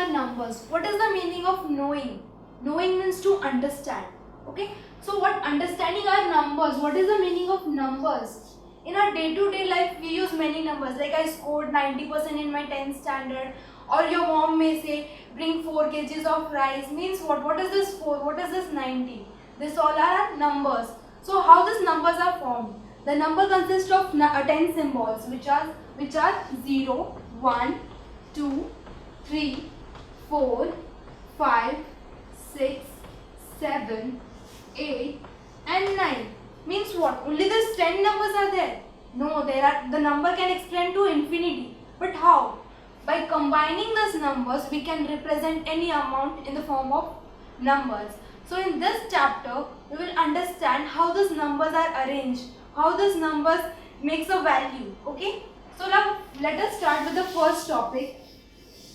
are numbers. What is the meaning of knowing? Knowing means to understand. Okay. So what understanding are numbers? What is the meaning of numbers? In our day-to-day life, we use many numbers. Like I scored 90% in my 10th standard. Or your mom may say, bring 4 kgs of rice. Means what? What is this 4? What is this 90? This all are numbers. So how these numbers are formed? The number consists of 10 symbols, which are 0, 1, 2, 3, 4, 5, 6, 7, 8 and 9. Means what? Only these 10 numbers are there? No, the number can extend to infinity. But how? By combining these numbers, we can represent any amount in the form of numbers. So in this chapter, we will understand how these numbers are arranged, how these numbers makes a value. Okay? So now let us start with the first topic,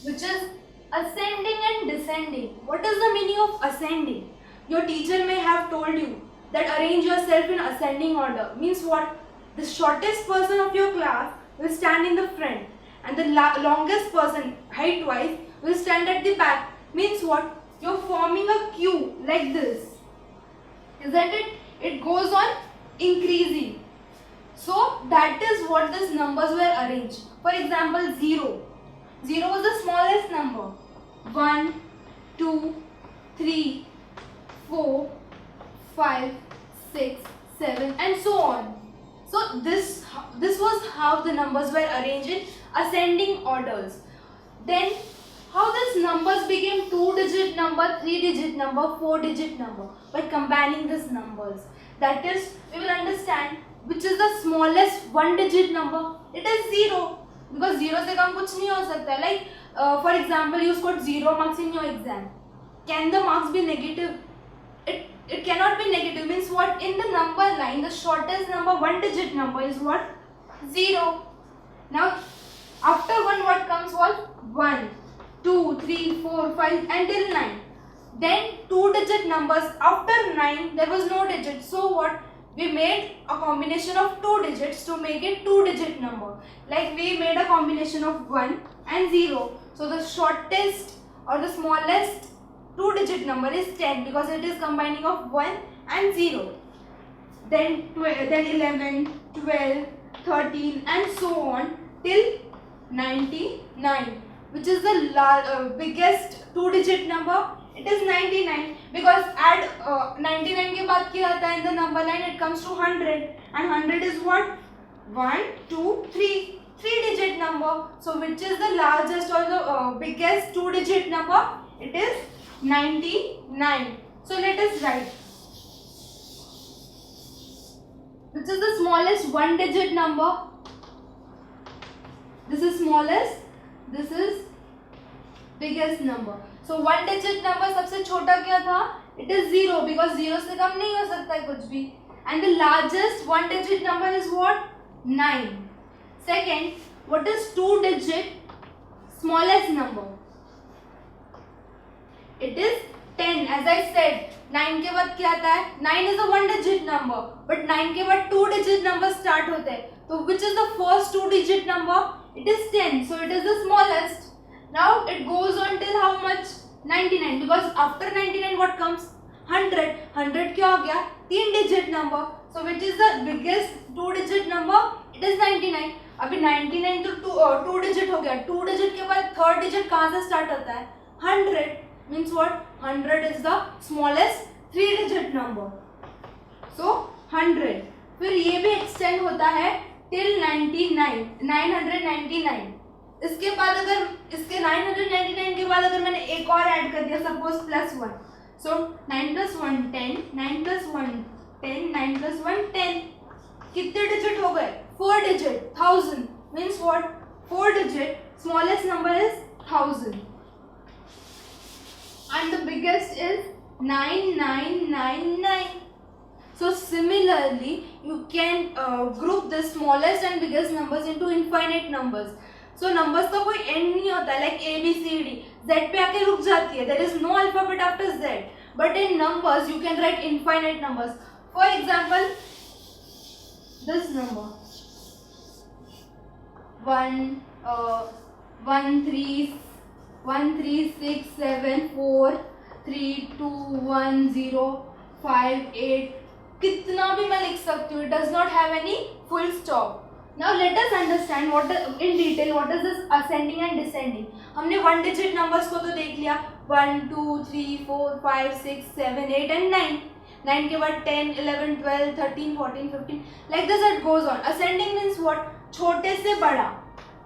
which is ascending and descending. What is the meaning of ascending? Your teacher may have told you that arrange yourself in ascending order. Means what? The shortest person of your class will stand in the front and the longest person, height wise, will stand at the back. Means what? You're forming a queue like this. Isn't it? It goes on increasing. So that is what these numbers were arranged. For example, 0. 0 was the smallest number. 1, 2, 3, 4, 5, 6, 7 and so on. So this was how the numbers were arranged in ascending orders. Then how these numbers became 2-digit number, 3-digit number, 4-digit number by combining these numbers. That is, we will understand which is the smallest 1-digit number. It is 0 because 0 से कम कुछ नहीं हो सकता. Like for example, you scored 0 marks in your exam. Can the marks be negative? It cannot be negative. Means what? In the number line, the shortest number, 1-digit number is what? 0. Now after 1, what comes was 1, 2, 3, 4, 5 until 9. Then 2-digit numbers. After 9, there was no digit. So what? We made a combination of 2 digits to make it 2-digit number. Like we made a combination of 1 and 0. So the shortest or the smallest 2-digit number is 10 because it is combining of 1 and 0. Then 11, 12, 13 and so on till 99, which is the biggest 2-digit number. It is 99 because add 99 के बाद क्या आता है in the number line? It comes to 100 and 100 is what? 1, 2, 3. 3-digit number. So which is the largest or the biggest 2-digit number? It is 99. So let us write. Which is the smallest 1-digit number? This is smallest. This is biggest number. So 1-digit number सबसे छोटा क्या था? It is 0 because 0 से कम नहीं हो सकता है कुछ भी. And the largest 1-digit number is what? 9. Second, what is 2-digit smallest number? It is 10. As I said, 9 के बाद क्या आता है? 9 is a 1-digit number, but 9 के बाद 2-digit number start होते हैं. So which is the first 2-digit number? It is 10. So it is the smallest. Now it goes on till how much? 99. Because after 99 what comes? 100. 100 क्या हो गया? 3-digit number. So which is the biggest 2-digit number? It is 99. अभी 99 तो 2-digit हो गया. 2-digit के बाद 3rd digit कहाँ से start होता है? 100. Means what? 100 is the smallest 3-digit number. So 100. फिर ये भी extend होता है till 99. 999. इसके बाद अगर इसके 999 के बाद अगर मैंने एक और ऐड कर दिया सपोज +1. So 9 + 1 10. 9 + 1 10. 9 + 1 10. कितने डिजिट हो गए? 4 digit. 1000. Means what? 4 digit. Smallest number is 1000. And the biggest is 9999. So similarly, you can group the smallest and biggest numbers into infinite numbers. So numbers का कोई end नहीं होता है. Like A, B, C, D. Z पे आके रुक जाती है. There is no alphabet after Z. But in numbers, you can write infinite numbers. For example, this number 1, 1, 3, 1 3 6 7 4 3 2 1 0 5 8 कितना भी मैं लिख सकती हूँ. It does not have any full stop. Now let us understand what in detail what is this ascending and descending. हमने one digit numbers को तो देख लिया. 1 2 3 4 5 6 7 8 and 9. 9 के बाद 10 11 12 13 14 15 like this it goes on. Ascending means what? छोटे से बड़ा.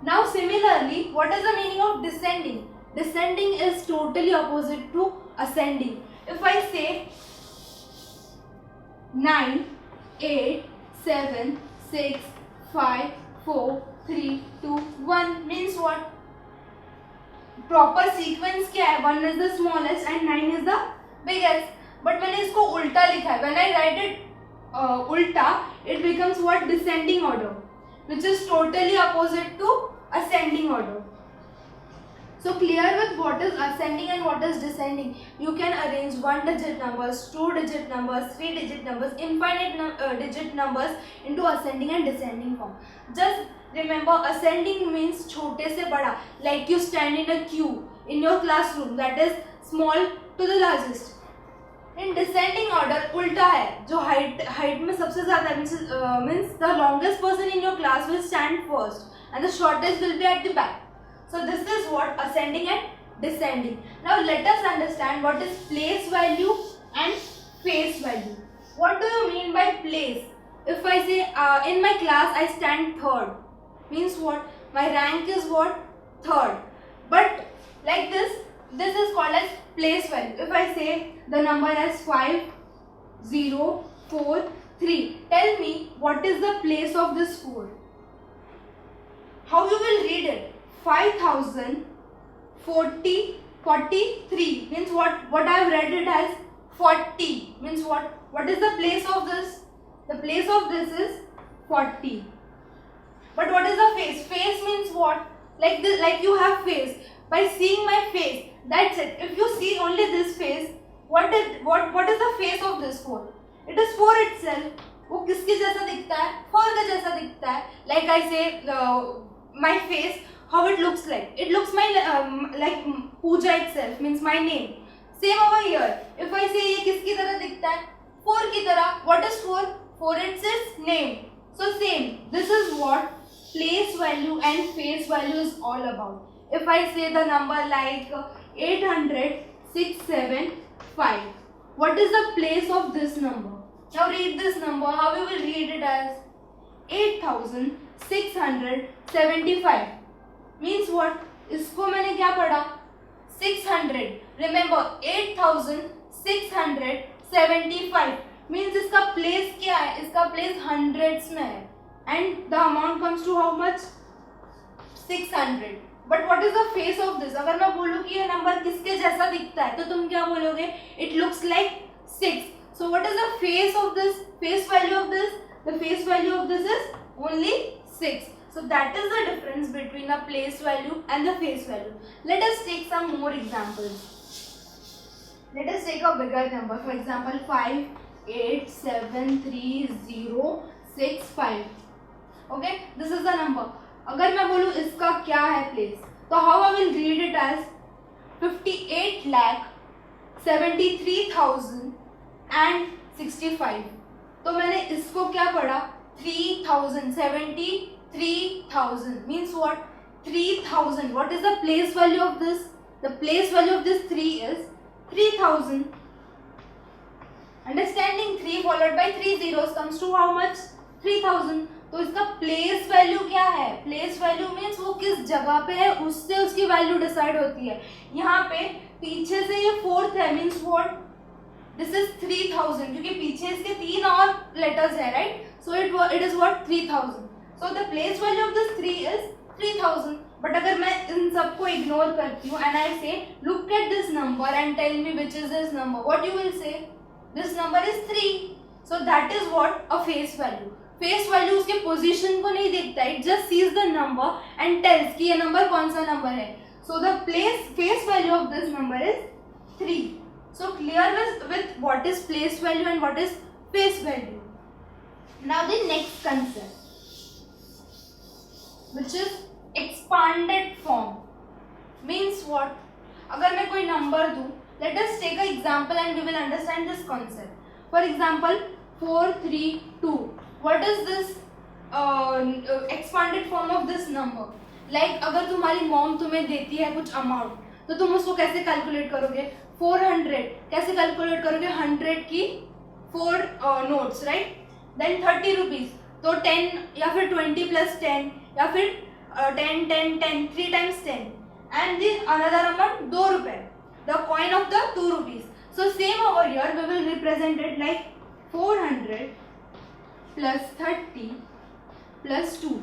Now similarly what is the meaning of descending? Descending is totally opposite to ascending. If I say 9 8 7 6 5 4 3 2 1 means what? Proper sequence क्या है? 1 is the smallest and 9 is the biggest. But मैंने इसको उल्टा लिखा है. When I write it उल्टा, it becomes what? Descending order, which is totally opposite to ascending order. So clear with what is ascending and what is descending. You can arrange 1-digit numbers, 2-digit numbers, 3-digit numbers, infinite digit numbers into ascending and descending form. Just remember, ascending means छोटे से बड़ा. Like you stand in a queue in your classroom, that is small to the largest. In descending order उल्टा है. जो height में सबसे ज़्यादा means the longest person in your class will stand first and the shortest will be at the back. So this is what ascending and descending. Now let us understand what is place value and face value. What do you mean by place? If I say in my class I stand third, means what? My rank is what? Third. But like this is called as place value. If I say the number as 5 0 4 3, tell me what is the place of this 4? How you will read it? 5043 means what I have read it as 40 means what is the place of this? The place of this is 40. But what is the face? Face means what? Like this, like you have face. By seeing my face, that's it. If you see only this face, what is the face of this 4? It is 4 itself. वो किसके जैसा दिखता है? 4 के जैसा दिखता है. Like I say my face, how it looks like? It looks my like Pooja itself, means my name. Same over here. If I say ये किसकी तरह दिखता है? 4 की तरह. What is 4? 4 it's its name. So same. This is what place value and face value is all about. If I say the number like 800,675, what is the place of this number? Now read this number. How you will read it as 8,675. Means what? इसको मैंने क्या पढ़ा? 600. Remember 8,675 means इसका place क्या है? इसका place hundreds में है. And the amount comes to how much? 600. But what is the face of this? अगर मैं बोलूँ कि ये नंबर किसके जैसा दिखता है, तो तुम क्या बोलोगे? It looks like 6. So what is the face of this? Face value of this? The face value of this is only 6. So that is the difference between the place value and the face value. Let us take some more examples. Let us take a bigger number. For example, 5873065. Okay, this is the number. अगर मैं बोलूँ इसका क्या है place, तो how I will read it as 58,73,065. तो मैंने इसको क्या पढ़ा? 3,073,000 means what? 3,000. What is the place value of this? The place value of this 3 is 3,000. Understanding 3 followed by 3 zeros comes to how much? 3,000. तो इसका प्लेस वैल्यू क्या है? Place value means वो किस जगह पे है, उससे उसकी वैल्यू डिसाइड होती है. यहाँ पे पीछे से ये 4th है, मीन्स व्हाट? दिस इज 3,000 क्योंकि पीछे इसके 3 और लेटर्स है, right? So it is what? 3,000. So the place value of this 3 is 3,000. But अगर मैं इन सबको इग्नोर करती हूँ and I say look at this number and tell me which is this number, what you will say? This number is 3. So that is what? A face value. Face value उसके position को नहीं देखता, it just sees the number and tells कि ये नंबर कौन सा नंबर है. So the face value of this number is 3. So clear with what is place value and what is face value. Now the next concept, which is expanded form, means what? अगर मैं कोई नंबर दूँ, let us take an example and we will understand this concept. For example, 432. What is this expanded form of this number? Like अगर तुम्हारी mom तुम्हें देती है कुछ अमाउंट, तो तुम उसको कैसे कैलकुलेट करोगे? 400 कैसे कैलकुलेट करोगे? 100 की 4 नोट्स, राइट? देन 30 रुपीज, तो 10 या फिर 20 प्लस 10 या फिर 10 10 10 3 times 10 and the another amount 2 रुपए, the coin of the 2 rupees. So same over here we will represent it like 400 plus 30 plus 2.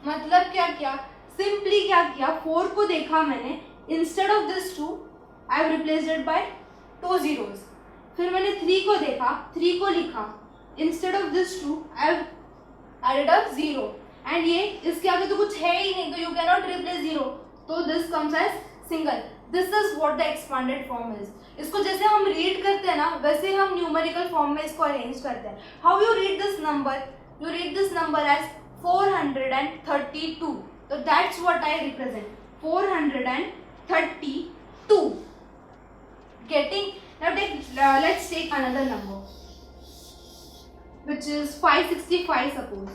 मतलब क्या किया? सिंपली क्या किया? 4 को देखा मैंने, instead of this 2 I have replaced it by 2 zeros. फिर मैंने 3 को देखा, 3 को लिखा, instead of this 2 I have added a 0. And ये इसके आगे तो कुछ है ही नहीं, तो यू कैन नॉट रिप्लेस 0, तो this comes as single. This is what the expanded form is. इसको जैसे हम रीड करते हैं ना, वैसे हम न्यूमेरिकल फॉर्म में इसको अरेंज करते हैं. How you read this number? You read this number as 432. So that's what I represent, 432. Getting? Now let's take another number, which is 565 suppose.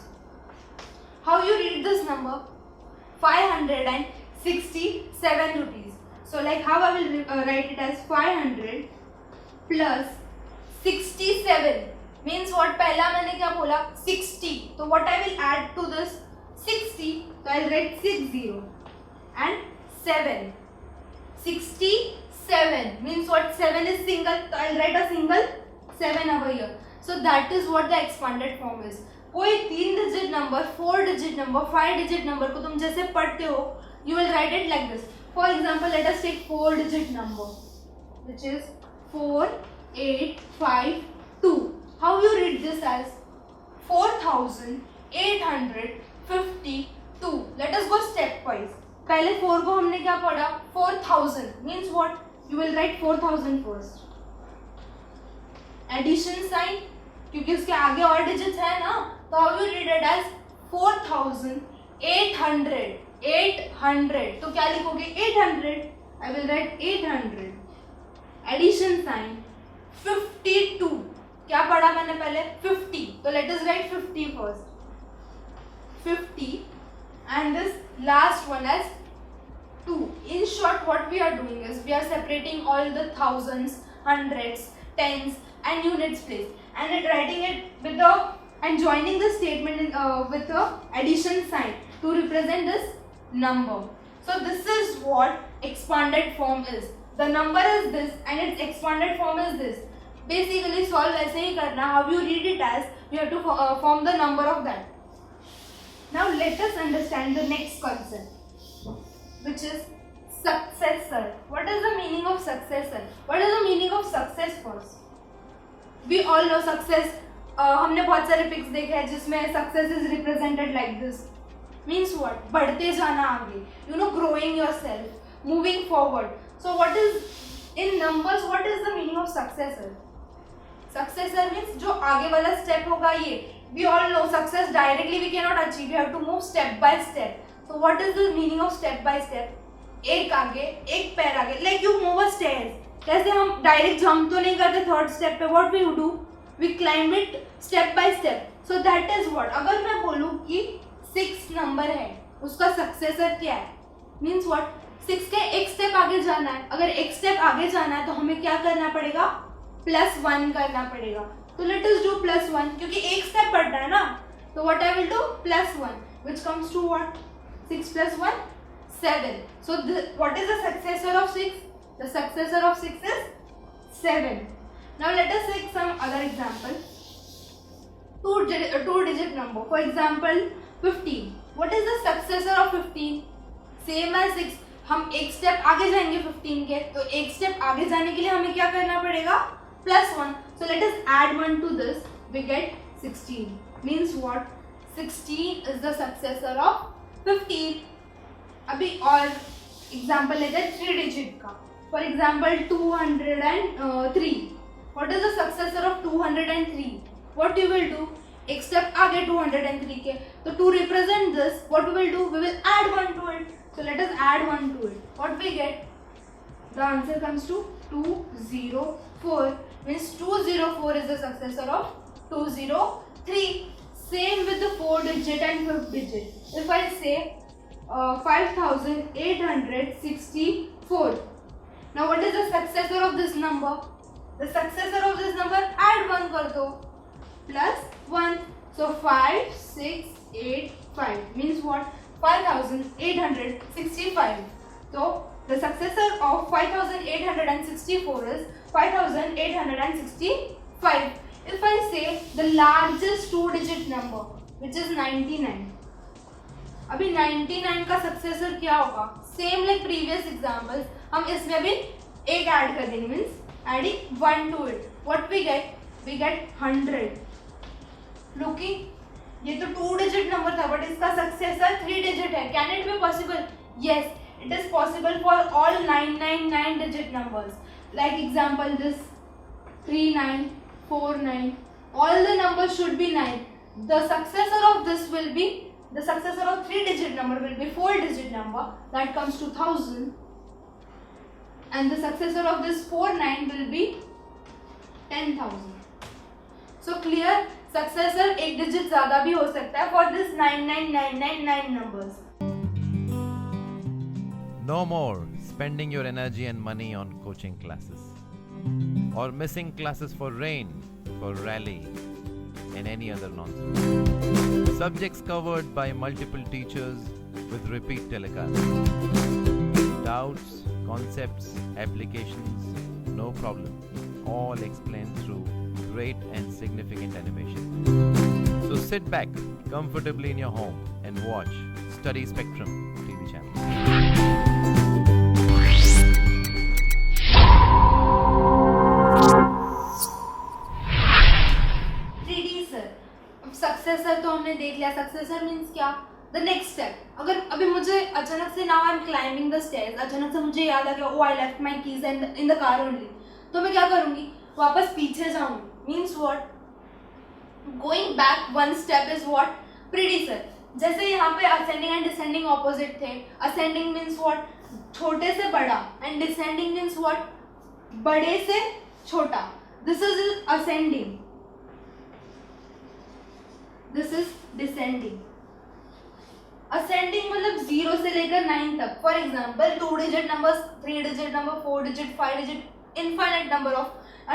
How you read this number? 567 rupees. So like how I will write it as 500 plus 67 means what? पहला मैंने क्या बोला? 60. तो what I will add to this 60? So I'll write 60 and 7. 67 means what? 7 is single, so I'll write a single 7 over here. So that is what the expanded form is. कोई 3 digit number, 4 digit number, 5 digit number को तुम जैसे पढ़ते हो, you will write it like this. For example, let us take 4 digit number, which is 4852. How you read this as 4852. Let us go stepwise. पहले 4 को हमने क्या पढ़ा? 4000 means what? You will write 4000 first. Addition sign, क्योंकि उसके आगे और digits है ना, तो how you read it as 4800. 800, तो क्या लिखोगे? 800. I will write 800. Addition sign 52. क्या पढ़ा मैंने पहले? 50. तो let us write 50 first. 50 and this last one as 2. In short, what we are doing is we are separating all the thousands, hundreds, tens and units place, and writing it with the and joining the statement with the addition sign to represent this number. So this is what expanded form is. The number is this and its expanded form is this. Basically solve ऐसे ही करना. How you read it as? You have to form the number of that. Now let us understand the next concept, which is successor. What is the meaning of successor? What is the meaning of success first? We all know success. हमने बहुत सारे pics देखे हैं जिसमें success is represented like this. Means what? बढ़ते जाना आगे. You know, growing yourself, moving forward. So what is in numbers? What is the meaning of successor? Successor means जो आगे वाला step होगा ये. We all know success directly we cannot achieve. We have to move step by step. So what is the meaning of step by step? एक आगे, एक पैर आगे. Like you move a stairs. कैसे हम डायरेक्ट जंप तो नहीं करते थर्ड स्टेप पे. What we do? We climb it step by step. So that is what. अगर मैं बोलूँ कि 6 नंबर है, उसका सक्सेसर क्या है? Means what? 6 के एक स्टेप आगे जाना है. अगर एक स्टेप आगे जाना है तो हमें क्या करना पड़ेगा? +1 करना पड़ेगा. तो let us do +1 क्योंकि एक स्टेप बढ़ रहा है ना. तो what I will do? +1 which comes to what? 6 + 1 7. So what is the successor of 6? The successor of 6 is 7. Now let us take some other example. Two digit number. For example 15. What is the successor of 15? Same as 6. हम एक step आगे जाएंगे 15 के, तो एक step आगे जाने के लिए हमें क्या करना पड़ेगा? +1. So let us add 1 to this. We get 16. Means what? 16 is the successor of 15. अभी और एग्जाम्पल लेते हैं 3 डिजिट का. For example 203. What is the successor of 203? What you will do? एक स्टेप आगे 203 के, तो to represent this, what we will do? We will add 1 to it. So let us add 1 to it. What we get? The answer comes to 204. Means 204 is the successor of 203. Same with the 4 digit and 5th digit. If I say 5864. Now what is the successor of this number? The successor of this number, add 1 kar do. Plus 1. So 5685 means what? 5865. So the successor of 5864 is 5865. If I say the largest 2-digit number, which is 99. अभी 99 का successor क्या होगा? Same like previous examples, हम इसमें भी एक add कर देंगे, means adding 1 to it. What we get? We get 100. लुकी, ये तो 2-digit नंबर था, बट इसका सक्सेसर 3-digit है. Can it be possible? Yes, it is possible for all 999-digit numbers. Like example this 3949. All the numbers should be 9. The successor of this will be, the successor of 3-digit number will be 4-digit number, that comes to 1000, and the successor of this 49 will be 10,000. So clear, successor एक digit ज़्यादा भी हो सकता है for this 99999 numbers. No more spending your energy and money on coaching classes or missing classes for rain, for rally, and any other nonsense. Subjects covered by multiple teachers with repeat telecasts. Doubts, concepts, applications, no problem. All explained through great and significant animation. So sit back comfortably in your home and watch Study Spectrum TV channel. Successor तो हमने देख लिया. Successor means क्या? The next step. अगर अभी मुझे अचानक से now I am climbing the stairs, अचानक से मुझे याद आ गया oh I left my keys in the car only, तो मैं क्या करूँगी? वापस पीछे जाऊँगी. Means what? Going back 1 step is what? Predecessor. जैसे यहाँ पे असेंडिंग एंड डिसेंडिंग ऑपोजिट थे. Ascending means what? छोटे से बड़ा, एंड डिसेंडिंग मीन्स व्हाट? बड़े से छोटा. This is ascending, this is descending. Ascending मतलब 0 से लेकर 9 तक. For example 2-digit numbers, 3-digit number, 4-digit, 5-digit, infinite number of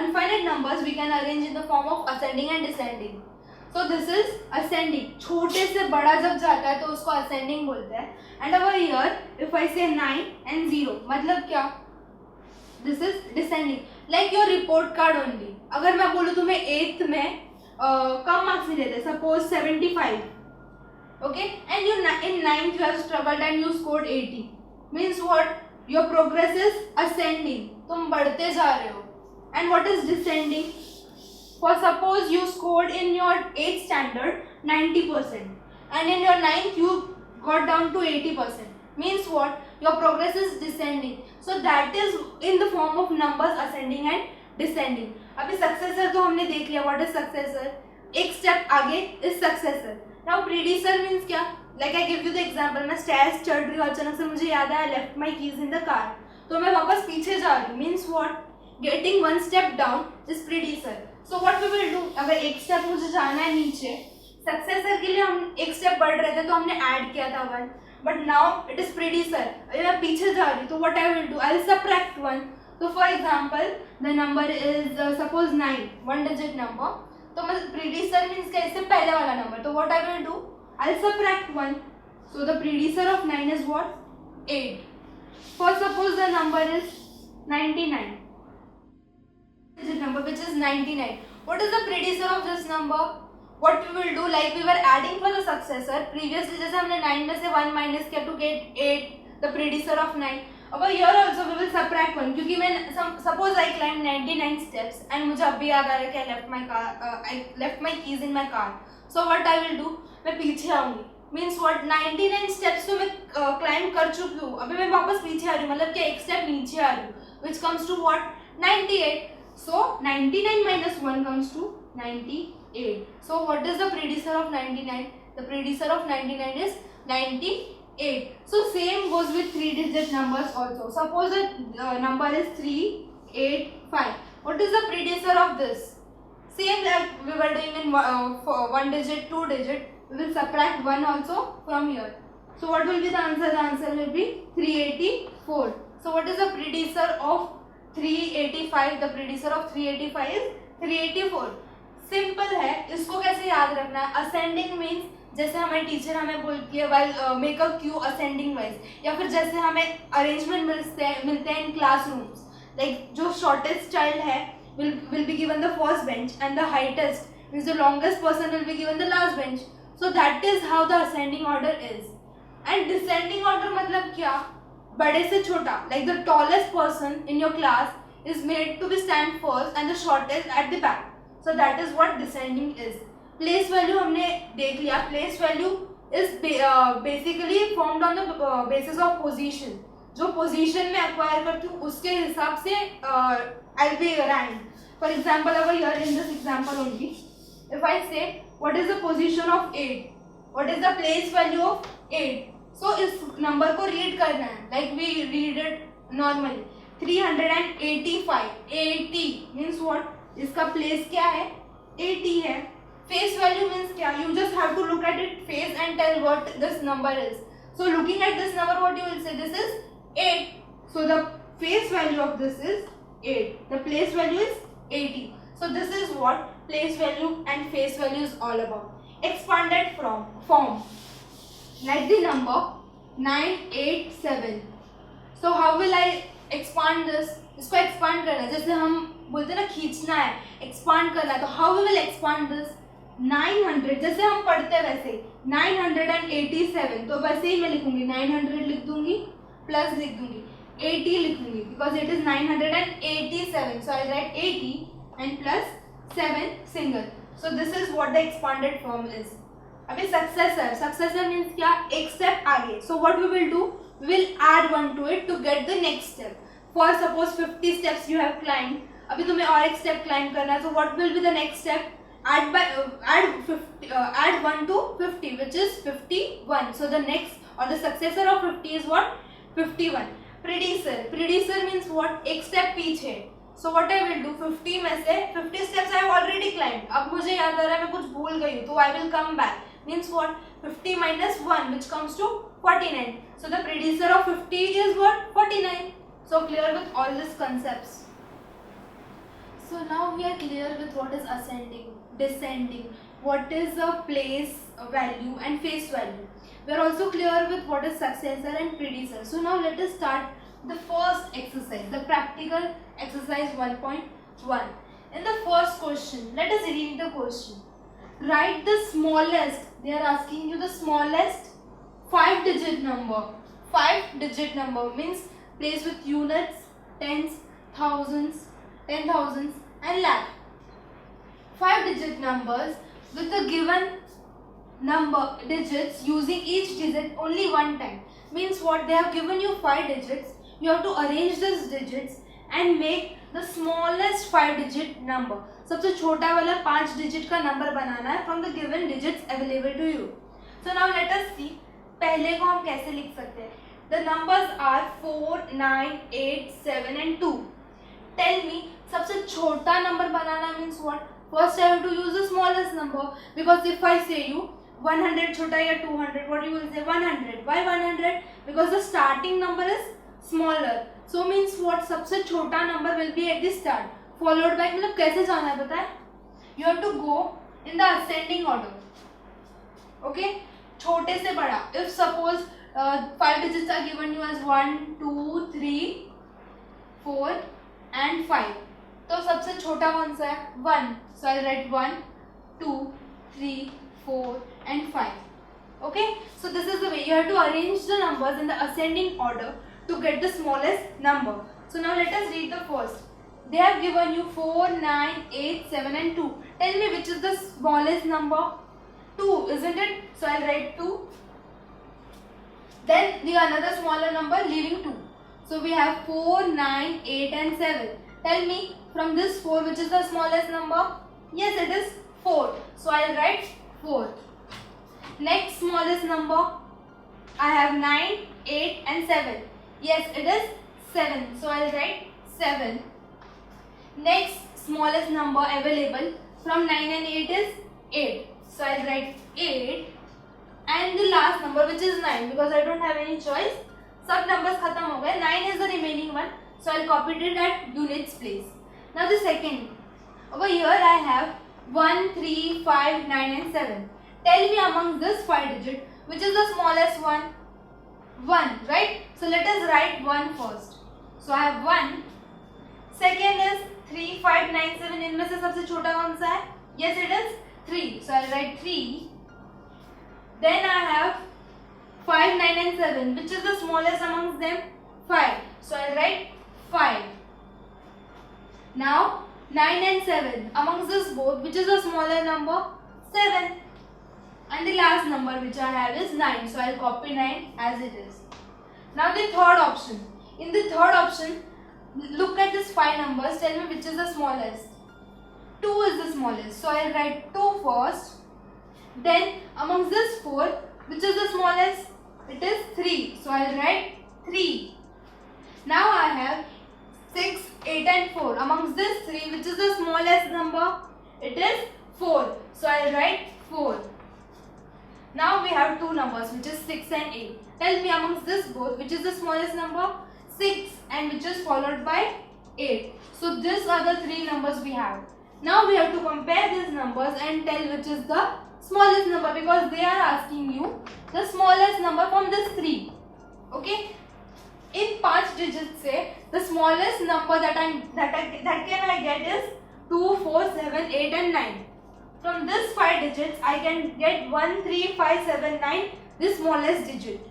unfinite numbers we can arrange in the form of ascending and descending. So this is ascending. छोटे से बड़ा जब जाता है तो उसको ascending बोलते हैं. And over here if I say 9 and 0 मतलब क्या? This is descending. Like your report card only. अगर मैं बोलूँ तुम्हें 8th में कम मार्क्स नहीं देते, suppose 75, okay, and you in 9th you have struggled and you scored 80, means what? Your progress is ascending, तुम बढ़ते जा रहे हो. And what is descending? For suppose you scored in your 8th standard 90% and in your 9th you got down to 80%, means what? Your progress is descending. So that is in the form of numbers ascending and descending. अभी successor तो हमने देख लिया. What is successor? एक step आगे is successor. Now predecessor means क्या? Like I give you the example, मैं stairs चढ़ रही हूँ, अचानक से मुझे याद आया left my keys in the car, तो मैं वापस पीछे जा रही हूँ. Means what? Getting 1 step down is predecessor. So what we will do? अगर एक स्टेप मुझे जाना है नीचे, सक्सेसर के लिए हम एक स्टेप बढ़ रहे थे तो हमने ऐड किया था 1, बट नाउ इट इज प्रीडिसर. अगर मैं पीछे जा रही हूँ तो what I will do? I will subtract 1. So for example, the number is suppose 9, 1-digit number. तो मैं predecessor means क्या? इससे पहले वाला नंबर. तो what I will do? I'll subtract 1. So the predecessor of 9 is what? 8. For suppose the number is 99. Digit number which is 99. What is the predecessor of this number? What we will do? Like we were adding for the successor. Previously जैसे हमने 9 में से 1 minus किया to get 8, the predecessor of 9. अब here also we will subtract 1, क्योंकि मैं suppose I climbed 99 steps and मुझे अभी याद आ रहा है कि I left my keys in my car. So what I will do? मैं पीछे आऊँगी. Means what? 99 steps तो मैं climb कर चुकी हूँ. अभी मैं वापस पीछे आ रही हूँ, मतलब कि एक step नीचे आ रही हूँ. Which comes to what? 98. So 99 minus 1 comes to 98. So what is the predecessor of 99? The predecessor of 99 is 98. 8. So same goes with 3-digit numbers also. Suppose the number is 3, 8, 5. What is the predecessor of this? Same like we were doing in for 1 digit, 2 digit. We will subtract 1 also from here. So what will be the answer? The answer will be 384. So what is the predecessor of 385? The predecessor of 385 is 384. Simple है, इसको कैसे याद रखना है? Ascending means जैसे हमारे teacher हमें बोलती है while make a Q ascending wise, या फिर जैसे हमें अरेंजमेंट मिलते हैं इन क्लासरूम्स, लाइक जो शॉर्टेस्ट चाइल्ड है will be given the first bench and the highest means the longest person will be given the last bench. So that is how the ascending order is. And descending order मतलब क्या? बड़े से छोटा, like the tallest person in your class is made to be stand first and the shortest at the back. So that is what descending is. Place value हमने देख लिया. Place value is basically formed on the basis of position. जो position में acquire करती हूँ उसके हिसाब से I'll be ranked. For example, over here in this example only, if I say what is the position of 8, what is the place value of 8, so इस number को read करना है, like we read it normally. 385, 80 means what? इसका place क्या है? 80 है. Face value means क्या? You just have to look at it face and tell what this number is. So looking at this number, what you will say? This is 8. So the face value of this is 8. The place value is 80. So this is what place value and face value is all about. Expanded form. Like the number 987. So how will I expand this? इसको expand करना है, जैसे हम बोलते हैं ना खींचना है, expand करना है, तो how we will expand this? 900 जैसे हम पढ़ते हैं वैसे 987, तो वैसे ही मैं लिखूंगी 900 लिख दूंगी प्लस लिख दूंगी 80 लिखूंगी because it is 987. So I write 80 and plus 7 single. So this is what the expanded form is. अभी successor means क्या? एक step आगे. So what we will do? We will add one to it to get the next step. For suppose 50 steps you have climbed. अभी तुम्हें और एक step climb करना है. So what will be the next step? Add 1 to 50, which is 51. So the next or the successor of 50 is what? 51. Predecessor means what? एक step पीछे. So what I will do? 50 में से 50 steps I have already climbed. अब मुझे याद आ रहा है मैं कुछ भूल गई हूँ, तो I will come back. Means what? 50 minus 1, which comes to 49. So the predecessor of 50 is what? 49. So clear with all these concepts. So now we are clear with what is ascending, descending, what is the place value and face value. We are also clear with what is successor and predecessor. So now let us start the first exercise, the practical exercise 1.1. In the first question, let us read the question. Write the smallest, they are asking you the smallest 5-digit number. 5-digit number means place with units, tens, thousands, 10,000s and lakh. 5-digit numbers with the given number digits using each digit only one time. Means what? They have given you 5 digits. You have to arrange these digits and make the smallest 5-digit number. सबसे छोटा वाला 5 digit का number बनाना है from the given digits available to you. So now let us see. पहले को हम कैसे लिख सकते हैं? The numbers are 4, 9, 8, 7 and 2. Tell me, सबसे छोटा number banana means what? First I have to use the smallest number, because if I say you 100 छोटा या 200, what you will say? 100. Why 100? Because the starting number is smaller. So means what? सबसे छोटा number will be at the start, followed by, मतलब कैसे जाना है पता है? You have to go in the ascending order. Okay? छोटे से बड़ा. If suppose 5 digits are given you as 1, 2, 3, 4 and 5. तो सबसे छोटा कौन सा है? 1. So I'll write 1, 2, 3, 4 and 5. Okay? So this is the way you have to arrange the numbers in the ascending order to get the smallest number. So now let us read the first. They have given you 4, 9, 8, 7 and 2. Tell me which is the smallest number? 2, isn't it? So I'll write 2. Then the another smaller number leaving 2. So we have 4, 9, 8 and 7. Tell me from this 4 which is the smallest number? Yes, it is 4. So I'll write 4. Next smallest number I have 9, 8 and 7. Yes, it is 7. So I'll write 7. Next smallest number available from 9 and 8 is 8. So I'll write 8. And the last number, which is 9, because I don't have any choice. Sub numbers khatam ho gaye. 9 is the remaining one. So I'll copy it at units place. Now the second. Over here I have 1, 3, 5, 9 and 7. Tell me among this 5 digit, which is the smallest one? 1, right? So let us write 1 first. So I have 1. Second is 3, 5, 9, 7. इनमें से सबसे छोटा कौन सा है? Yes, it is 3. So I'll write 3. Then I have 5, 9 and 7. Which is the smallest amongst them? 5. So I'll write 5. Now 9 and 7. Amongst this both, which is the smaller number? 7. And the last number which I have is 9. So I'll copy 9 as it is. Now the third option. In the third option, look at these 5 numbers. Tell me which is the smallest. 2 is the smallest. So I'll write 2 first. Then amongst this 4, which is the smallest? It is 3. So I'll write 3. Now I have 6, 8 and 4. Amongst this 3, which is the smallest number? It is 4. So I'll write 4. Now we have two numbers, which is 6 and 8. Tell me amongst this both, which is the smallest number? 6, and which is followed by 8. So these are the three numbers we have. Now we have to compare these numbers and tell which is the smallest number, because they are asking you the smallest number from this 3. Okay? In 5 digits say the smallest number that can I get is 2, 4, 7, 8 and 9. From this 5 digits I can get 1, 3, 5, 7, 9, the smallest digit,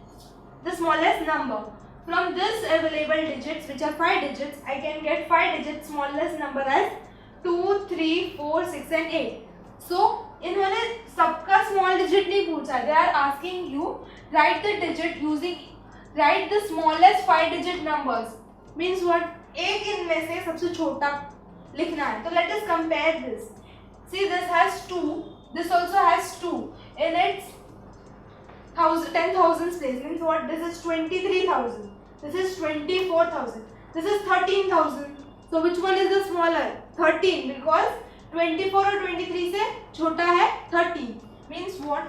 the smallest number. From this available digits, which are 5 digits, I can get 5 digits smallest number as 2, 3, 4, 6 and 8. So इन्होंने सबका small digit नहीं पूछा. They are asking you write the digit using write the smallest 5 digit numbers. Means what? एक इनमें से सबसे छोटा लिखना है. तो let us compare this. See, this has 2. This also has 2. In its 10,000 place. Means what? This is 23,000. This is 24,000. This is 13,000. So which one is the smaller? 13, because 24 और 23 से छोटा है 13. Means what?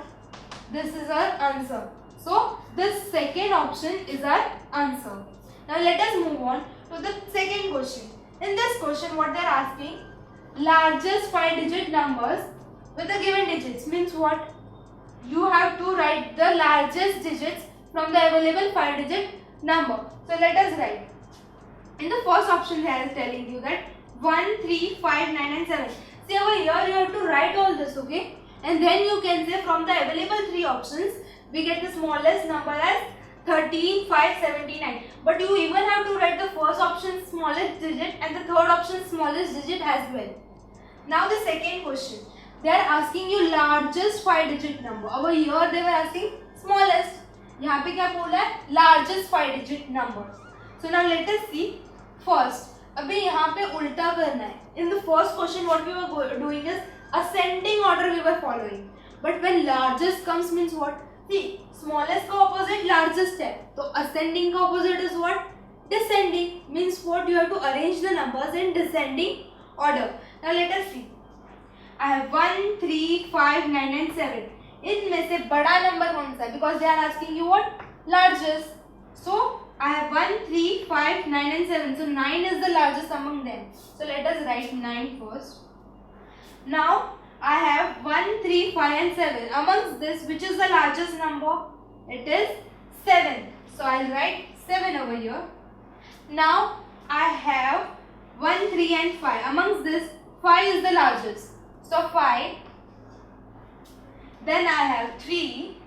This is our answer. So this second option is our answer. Now let us move on to the second question. In this question, what they are asking, largest 5 digit numbers with the given digits. Means what? You have to write the largest digits from the available 5 digit number. So let us write. In the first option they are telling you that 1, 3, 5, 9 and 7. See over here you have to write all this, okay? And then you can say from the available 3 options, we get the smallest number as 13, 5, 79. But you even have to write the first option smallest digit and the third option smallest digit as well. Now the second question. They are asking you largest 5 digit number. Over here they were asking smallest. यहाँ पे क्या बोला है? Largest 5 digit numbers. So now let us see. First, अभी यहाँ पे उल्टा करना है. In the first question, what we were doing is ascending order we were following. But when largest comes means what? See, smallest का opposite largest है. तो ascending का opposite is what? Descending. Means what? You have to arrange the numbers in descending order. Now let us see. I have 1, 3, 5, 9 and 7. इनमें से बड़ा number कौन सा है? Because they are asking you what? Largest. So I have 1, 3, 5, 9 and 7. So 9 is the largest among them. So let us write 9 first. Now I have 1, 3, 5 and 7. Amongst this, which is the largest number? It is 7. So I'll write 7 over here. Now I have 1, 3 and 5. Amongst this, 5 is the largest. So 5. Then I have 3.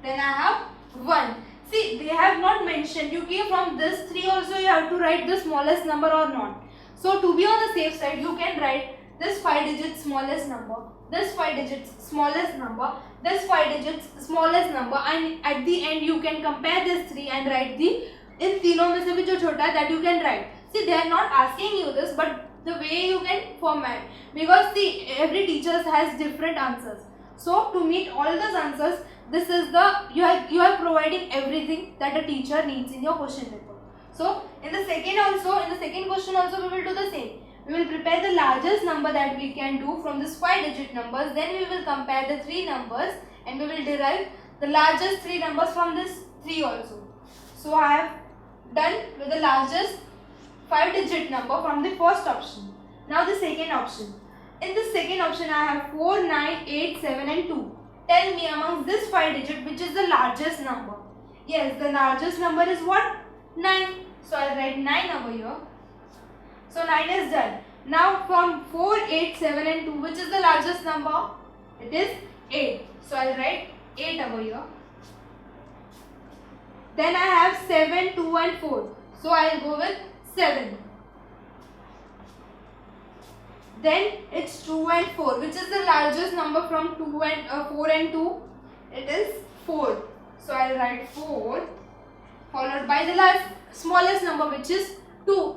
Then I have 1. See, they have not mentioned you from this 3 also you have to write the smallest number or not. So to be on the safe side, you can write this 5 digits smallest number, this 5 digits smallest number, this 5 digits smallest number, and at the end you can compare this 3 and write the in तीनों में से भी जो छोटा है that you can write. See, they are not asking you this, but the way you can format, because see every teacher has different answers. So to meet all those answers, this is the you are providing everything that a teacher needs in your question paper. So in the second question also we will do the same. We will prepare the largest number that we can do from this 5-digit numbers. Then we will compare the 3 numbers and we will derive the largest 3 numbers from this 3 also. So I have done with the largest 5-digit number from the first option. Now the second option. In the second option I have 4, 9, 8, 7 and 2. Tell me amongst this 5-digit which is the largest number. Yes, the largest number is what? 9. So I'll write 9 over here. So 9 is done. Now from 4, 8, 7 and 2, which is the largest number? It is 8. So I'll write 8 over here. Then I have 7, 2 and 4. So I'll go with 7. Then it's 2 and 4. Which is the largest number from 4 and 2? It is 4. So I'll write 4 followed by the smallest number which is 2.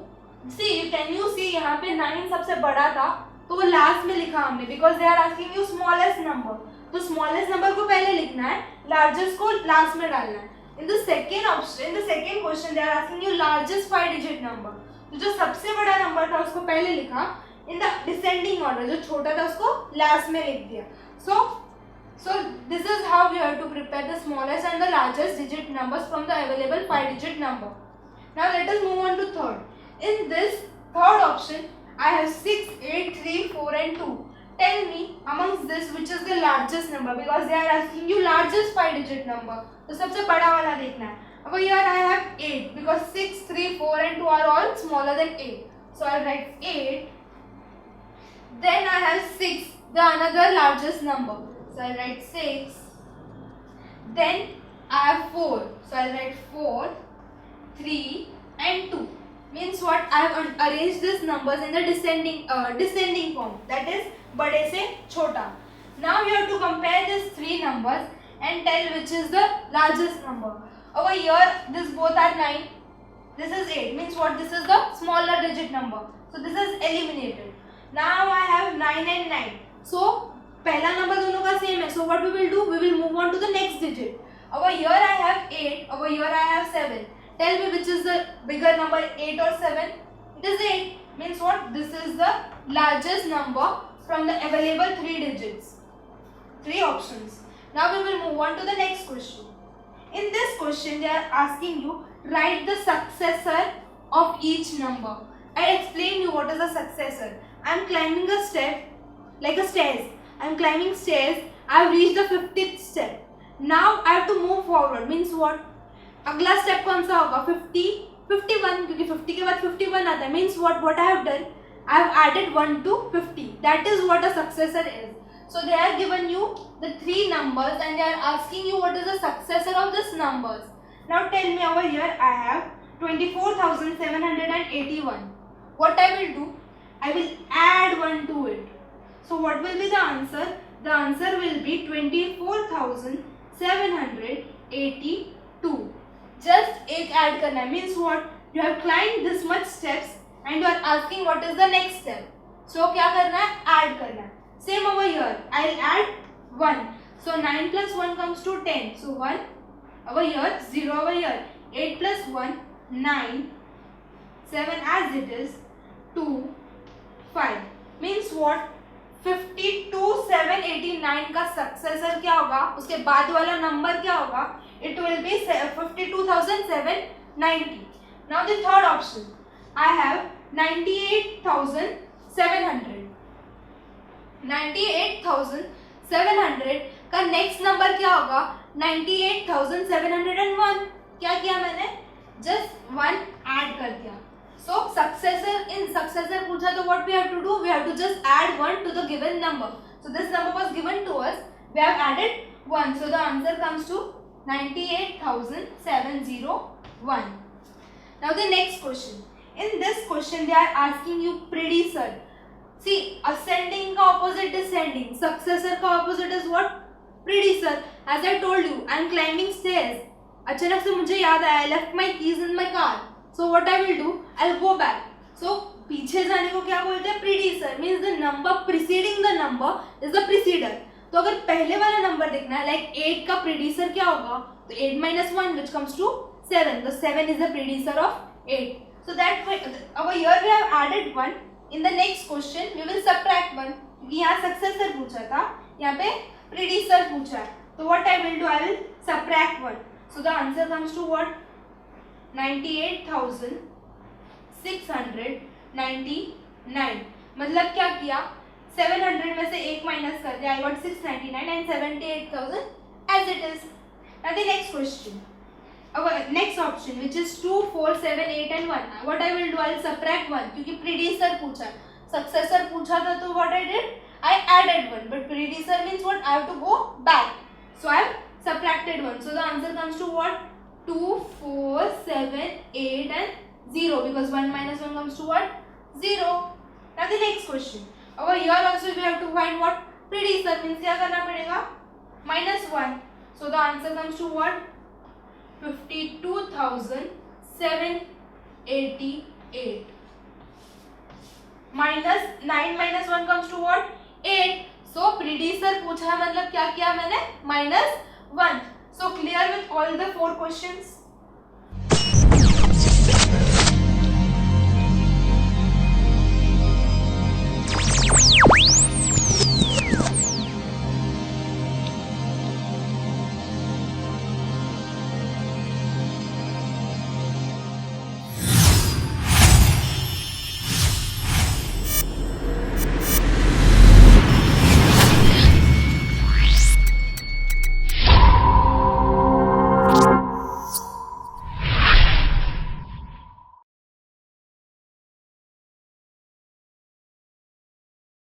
See, can you see यहाँ पे 9 सबसे बड़ा था तो वो last में लिखा हमने because they are asking you smallest number. तो smallest number को पहले लिखना है, largest को लास्ट में डालना है. In the second option, in the second question they are asking you largest 5-digit number. तो जो सबसे बड़ा नंबर था उसको पहले लिखा, in the descending order जो छोटा था उसको लास्ट में लिख दिया. So this is how we have to prepare the smallest and the largest digit numbers from the available 5-digit number. Now let us move on to third. In this third option, I have 6, 8, 3, 4 and 2. Tell me amongst this which is the largest number because they are asking you largest 5-digit number. तो सबसे बड़ा वाला देखना है. Over here I have 8 because 6, 3, 4 and 2 are all smaller than 8. So I'll write 8. Then I have 6, the another largest number. So I'll write 6. Then I have 4. So I'll write 4, 3 and 2. Means what? I have arranged these numbers in the descending form. That is बड़े से छोटा. Now you have to compare these 3 numbers and tell which is the largest number. Over here, this both are 9. This is 8. Means what? This is the smaller digit number. So this is eliminated. Now I have 9 and 9. So पहला number दोनों का same है. So what we will do? We will move on to the next digit. Over here I have 8. Over here I have 7. Tell me which is the bigger number, 8 or 7? It is 8. Means what? This is the largest number from the available 3 digits. 3 options. Now we will move on to the next question. In this question, they are asking you write the successor of each number. I explain you what is a successor. I am climbing a step like a stairs. I am climbing stairs. I have reached the 50th step. Now I have to move forward. Means what? अगला step कौन सा होगा? 50, 51 क्योंकि 50 के बाद 51 आता है. Means what I have done? I have added 1 to 50. That is what a successor is. So they have given you the 3 numbers and they are asking you what is the successor of these numbers. Now tell me over here I have 24,781. What I will do? I will add 1 to it. So what will be the answer? The answer will be 24,782. Just एक add करना है. Means what? You have climbed this much steps and you are asking what is the next step. So क्या करना है? Add करना है. Same over here. I'll add 1. So 9 plus 1 comes to 10. So 1 over here, 0 over here. 8 plus 1, 9. 7 as it is. 2, 5. Means what? 52,789 का successor क्या होगा? उसके बाद वाला number क्या होगा? It will be 52,790. Now the third option. I have 98,700. 98,700 का next number क्या होगा? 98,701. क्या किया मैंने? Just 1 add कर दिया. So successor पूछा तो what we have to do? We have to just add 1 to the given number. So this number was given to us. We have added 1. So the answer comes to 98,701. Now the next question. In this question they are asking you predecessor. See, ascending का opposite descending. Successor का opposite is what? Predecessor. As I told you, I am climbing stairs. अचानक से मुझे याद आया, I left my keys in my car. So what I will do? I'll go back. So पीछे जाने को क्या बोलते हैं? Predecessor means the number preceding the number is the preceder. तो अगर पहले वाला नंबर देखना है लाइक 8 का प्रीडिसर क्या होगा, तो 8 minus 1 which comes to 7. तो 7 is the predecessor of 8. So that way over here we have added 1. In the next question we will subtract 1 क्योंकि यहाँ successor पूछा था, यहाँ पे predecessor पूछा है. तो what I will do, I will subtract 1. So the answer comes to what? 98,699. मतलब क्या किया, 700 में से 1 माइनस कर दिया, I got 699 and 78,000 as it is. Now the next question, our next option which is 2, 4, 7, 8 and 1. What I will do, I will subtract 1 क्योंकि predecessor पूछा, successor पूछा था, तो what I did, I added 1, but predecessor means what, I have to go back, so I have subtracted 1. So the answer comes to what, 2, 4, 7, 8 and 0 because 1 minus 1 comes to what, 0. Now the next question, over here also we have to find what, predecessor means क्या करना पड़ेगा, -1. So the answer comes to what, 52,788. Minus 9 minus 1 comes to what, 8. So predecessor पूछा है मतलब क्या किया मैंने, -1. So clear with all the 4 questions.